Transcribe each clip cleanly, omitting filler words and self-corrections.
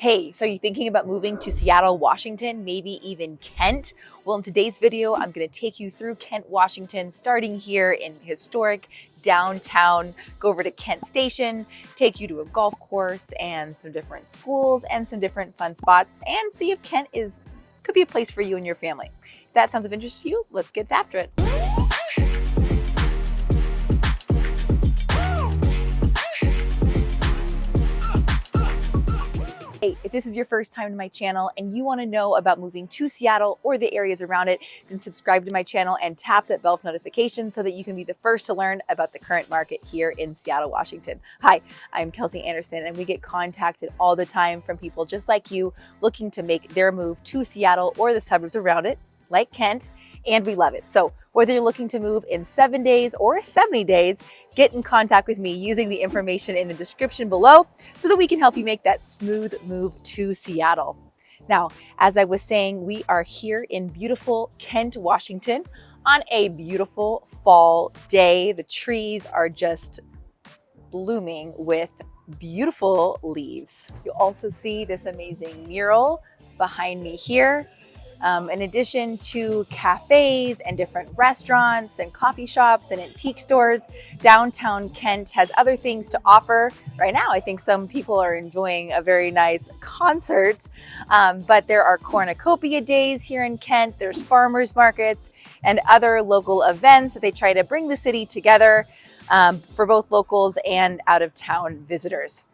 Hey, so are you thinking about moving to Seattle, Washington, maybe even Kent? Well, in today's video, I'm going to take you through Kent, Washington, starting here in historic downtown, go over to Kent Station, take you to a golf course and some different schools and some different fun spots, and see if Kent could be a place for you and your family. If that sounds of interest to you, let's get after it. Hey, if this is your first time to my channel and you want to know about moving to Seattle or the areas around it, then subscribe to my channel and tap that bell for notification so that you can be the first to learn about the current market here in Seattle, Washington. Hi, I'm Kelsey Anderson, and we get contacted all the time from people just like you looking to make their move to Seattle or the suburbs around it, like Kent, and we love it. So whether you're looking to move in 7 days or 70 days, get in contact with me using the information in the description below so that we can help you make that smooth move to Seattle. Now, as I was saying, we are here in beautiful Kent, Washington on a beautiful fall day. The trees are just blooming with beautiful leaves. You'll also see this amazing mural behind me here. In addition to cafes and different restaurants and coffee shops and antique stores, downtown Kent has other things to offer. Right now, I think some people are enjoying a very nice concert, but there are cornucopia days here in Kent. There's farmers markets and other local events that they try to bring the city together for both locals and out-of-town visitors.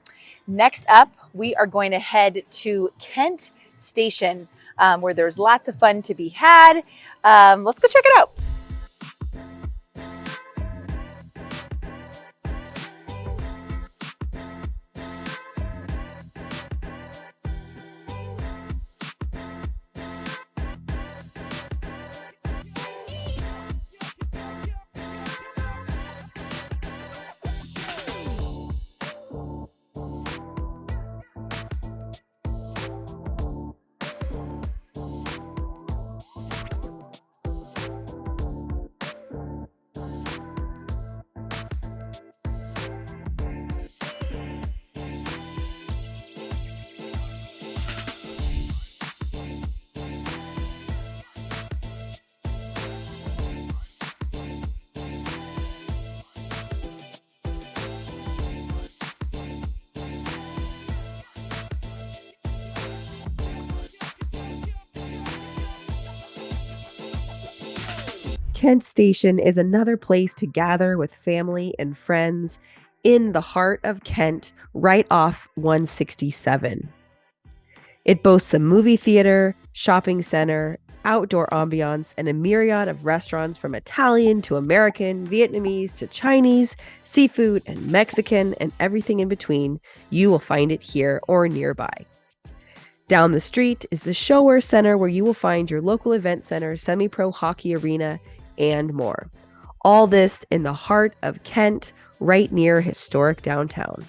Next up, we are going to head to Kent Station, where there's lots of fun to be had. Let's go check it out. Kent Station is another place to gather with family and friends in the heart of Kent, right off 167. It boasts a movie theater, shopping center, outdoor ambiance, and a myriad of restaurants from Italian to American, Vietnamese to Chinese, seafood and Mexican, and everything in between. You will find it here or nearby. Down the street is the Shower Center, where you will find your local event center, semi-pro hockey arena, and more. All this in the heart of Kent, right near historic downtown.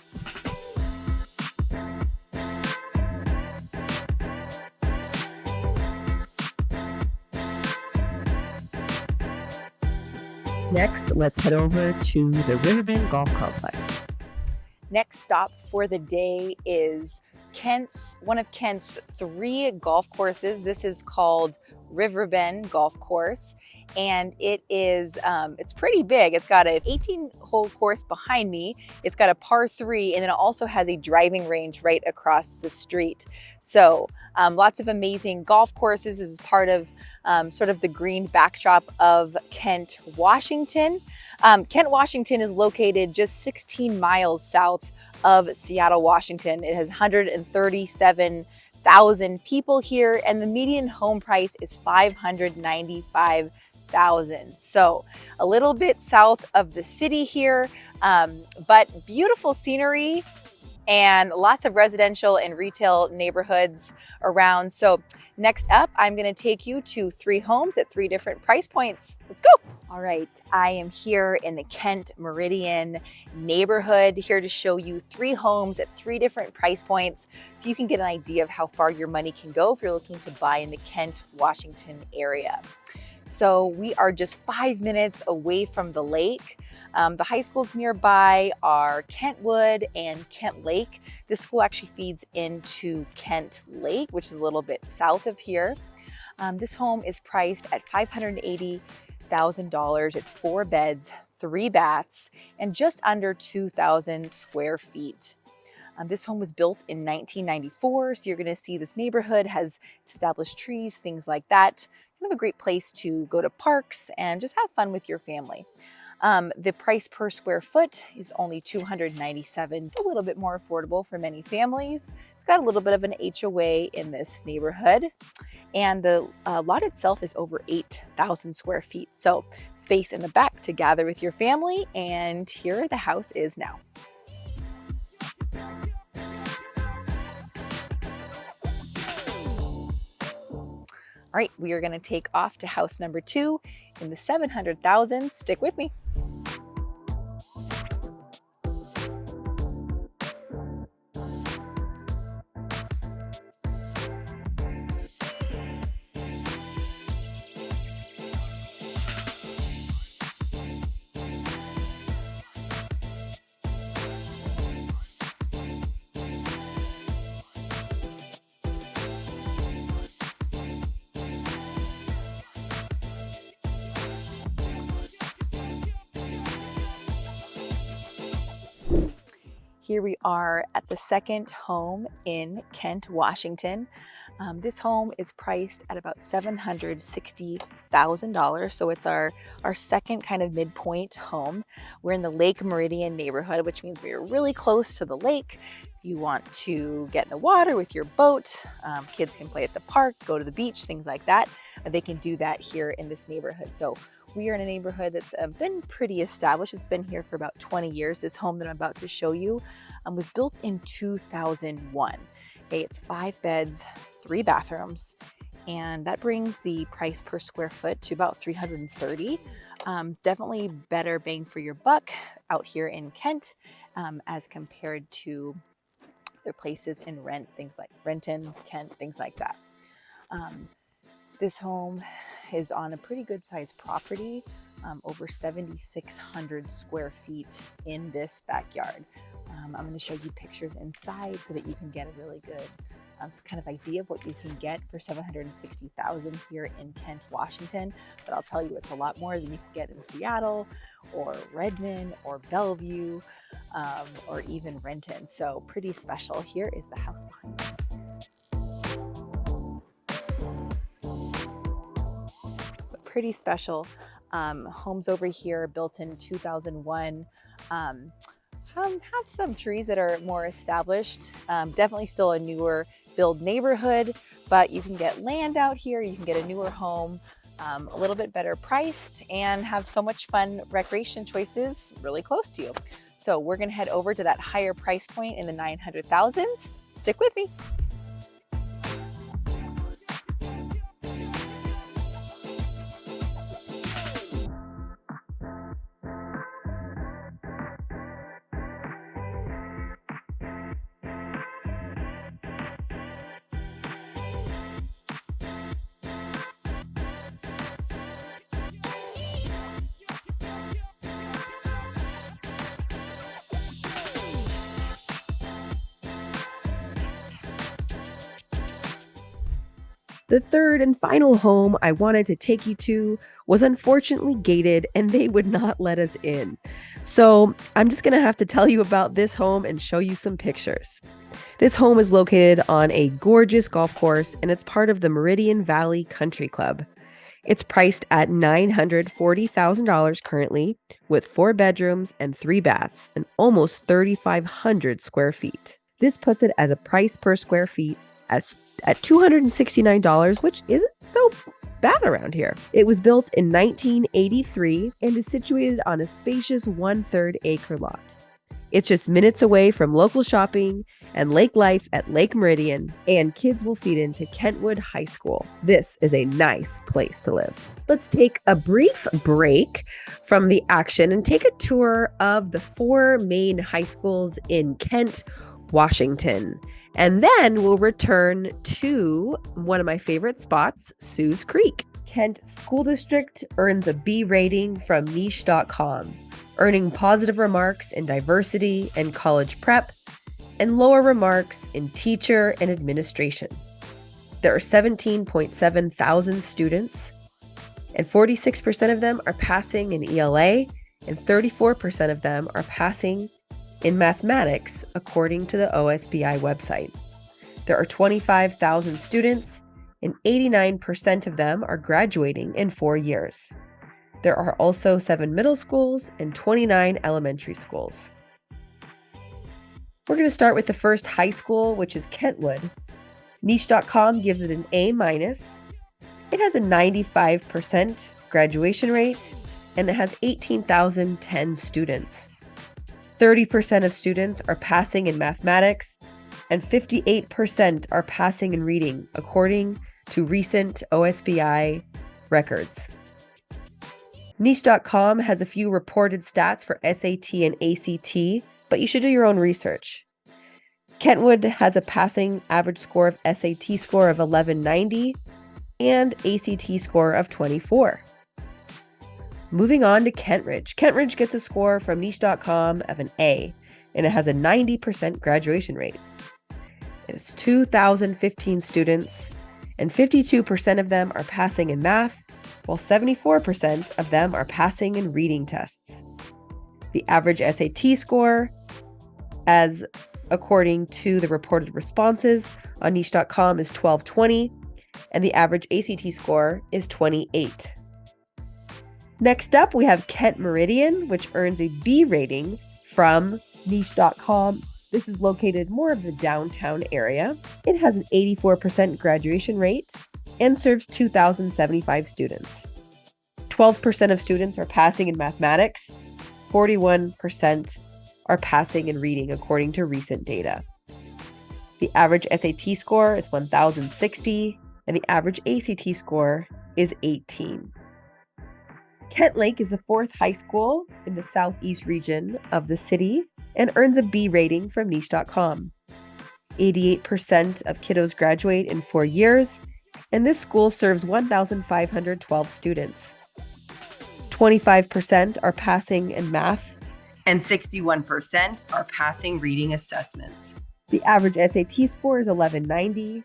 Next, let's head over to the Riverbend Golf Complex. Next stop for the day is one of Kent's 3 golf courses. This is called Riverbend Golf Course, and it's pretty big. It's got an 18-hole course behind me. It's got a par 3, and then it also has a driving range right across the street. So lots of amazing golf courses. This is part of sort of the green backdrop of Kent, Washington. Kent, Washington is located just 16 miles south of Seattle, Washington. It has 137,000 people here, and the median home price is $595,000. So a little bit south of the city here, but beautiful scenery and lots of residential and retail neighborhoods around. So next up, I'm going to take you to 3 homes at 3 different price points. Let's go. All right, I am here in the Kent Meridian neighborhood, here to show you 3 homes at 3 different price points so you can get an idea of how far your money can go if you're looking to buy in the Kent, Washington area. So we are just 5 minutes away from the lake. The high schools nearby are Kentwood and Kent Lake. This school actually feeds into Kent Lake, which is a little bit south of here. This home is priced at $580,000. It's 4 beds, 3 baths, and just under 2,000 square feet. This home was built in 1994, so you're going to see this neighborhood has established trees, things like that. Kind of a great place to go to parks and just have fun with your family. The price per square foot is only $297, a little bit more affordable for many families. It's got a little bit of an HOA in this neighborhood, and the lot itself is over 8,000 square feet. So space in the back to gather with your family, and here the house is now. All right, we are going to take off to house number 2 in the 700,000. Stick with me. Here we are at the second home in Kent, Washington. This home is priced at about $760,000. So it's our second kind of midpoint home. We're in the Lake Meridian neighborhood, which means we are really close to the lake. If you want to get in the water with your boat, kids can play at the park, go to the beach, things like that. They can do that here in this neighborhood. So we are in a neighborhood that's been pretty established. It's been here for about 20 years. This home that I'm about to show you was built in 2001. Okay, it's 5 beds, 3 bathrooms, and that brings the price per square foot to about $330. Definitely better bang for your buck out here in Kent as compared to other places in things like Renton, Kent, things like that. This home is on a pretty good sized property, over 7,600 square feet in this backyard. I'm going to show you pictures inside so that you can get a really good kind of idea of what you can get for $760,000 here in Kent, Washington. But I'll tell you, it's a lot more than you can get in Seattle or Redmond or Bellevue or even Renton. So pretty special. Here is the house behind me. So pretty special. Homes over here built in 2001. Have some trees that are more established. Definitely still a newer build neighborhood, but you can get land out here. You can get a newer home, a little bit better priced, and have so much fun recreation choices really close to you. So we're gonna head over to that higher price point in the 900,000s. Stick with me. The third and final home I wanted to take you to was unfortunately gated, and they would not let us in. So I'm just going to have to tell you about this home and show you some pictures. This home is located on a gorgeous golf course, and it's part of the Meridian Valley Country Club. It's priced at $940,000 currently, with 4 bedrooms and 3 baths and almost 3,500 square feet. This puts it at a price per square feet at $269, which isn't so bad around here. It was built in 1983 and is situated on a spacious 1/3 acre lot. It's just minutes away from local shopping and lake life at Lake Meridian, and kids will feed into Kentwood High School. This is a nice place to live. Let's take a brief break from the action and take a tour of the 4 main high schools in Kent, Washington. And then we'll return to one of my favorite spots, Soos Creek. Kent School District earns a B rating from niche.com. earning positive remarks in diversity and college prep, and lower remarks in teacher and administration. There are 17.7 thousand students, and 46% of them are passing in ELA, and 34% of them are passing in mathematics, according to the OSBI website. There are 25,000 students, and 89% of them are graduating in 4 years. There are also 7 middle schools and 29 elementary schools. We're going to start with the first high school, which is Kentwood. Niche.com gives it an A-. It has a 95% graduation rate, and it has 18,010 students. 30% of students are passing in mathematics, and 58% are passing in reading, according to recent OSBI records. Niche.com has a few reported stats for SAT and ACT, but you should do your own research. Kentwood has a passing average score of SAT score of 1190 and ACT score of 24. Moving on to Kentridge. Kentridge gets a score from Niche.com of an A, and it has a 90% graduation rate. It has 2,015 students, and 52% of them are passing in math, while 74% of them are passing in reading tests. The average SAT score, as according to the reported responses on Niche.com, is 1220, and the average ACT score is 28. Next up, we have Kent Meridian, which earns a B rating from Niche.com. This is located more of the downtown area. It has an 84% graduation rate and serves 2,075 students. 12% of students are passing in mathematics. 41% are passing in reading, according to recent data. The average SAT score is 1,060, and the average ACT score is 18. Kent Lake is the 4th high school in the southeast region of the city and earns a B rating from Niche.com. 88% of kiddos graduate in 4 years, and this school serves 1,512 students. 25% are passing in math, and 61% are passing reading assessments. The average SAT score is 1190,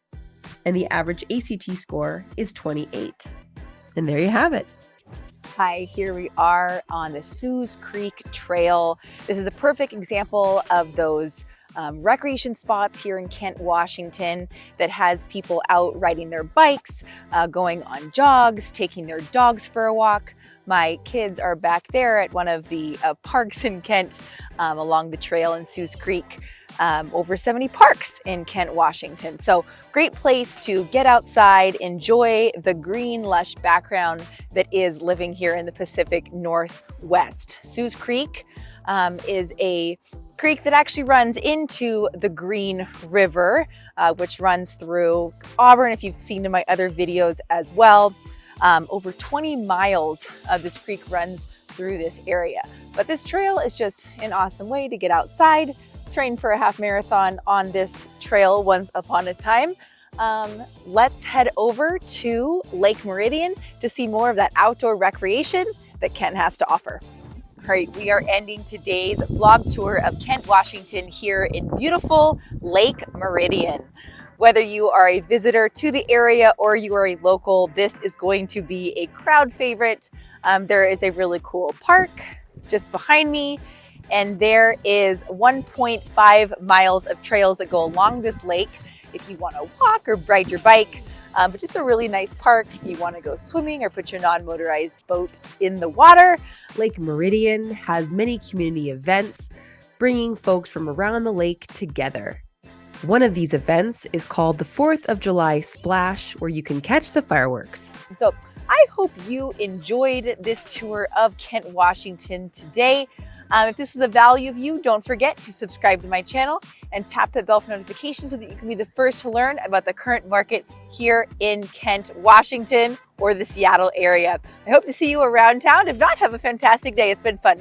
and the average ACT score is 28. And there you have it. Hi, here we are on the Soos Creek Trail. This is a perfect example of those recreation spots here in Kent, Washington that has people out riding their bikes, going on jogs, taking their dogs for a walk. My kids are back there at one of the parks in Kent along the trail in Soos Creek. Over 70 parks in Kent, Washington. So great place to get outside, enjoy the green, lush background that is living here in the Pacific Northwest. Soos Creek is a creek that actually runs into the Green River, which runs through Auburn, if you've seen my other videos as well. Over 20 miles of this creek runs through this area. But this trail is just an awesome way to get outside, trained for a half marathon on this trail once upon a time. Let's head over to Lake Meridian to see more of that outdoor recreation that Kent has to offer. All right, we are ending today's vlog tour of Kent, Washington here in beautiful Lake Meridian. Whether you are a visitor to the area or you are a local, this is going to be a crowd favorite. There is a really cool park just behind me, and there is 1.5 miles of trails that go along this lake if you want to walk or ride your bike. But just a really nice park if you want to go swimming or put your non-motorized boat in the water. Lake Meridian has many community events, bringing folks from around the lake together. One of these events is called the 4th of July Splash, where you can catch the fireworks. So I hope you enjoyed this tour of Kent, Washington today. If this was of value of you, don't forget to subscribe to my channel and tap the bell for notifications so that you can be the first to learn about the current market here in Kent, Washington, or the Seattle area. I hope to see you around town. If not, have a fantastic day. It's been fun.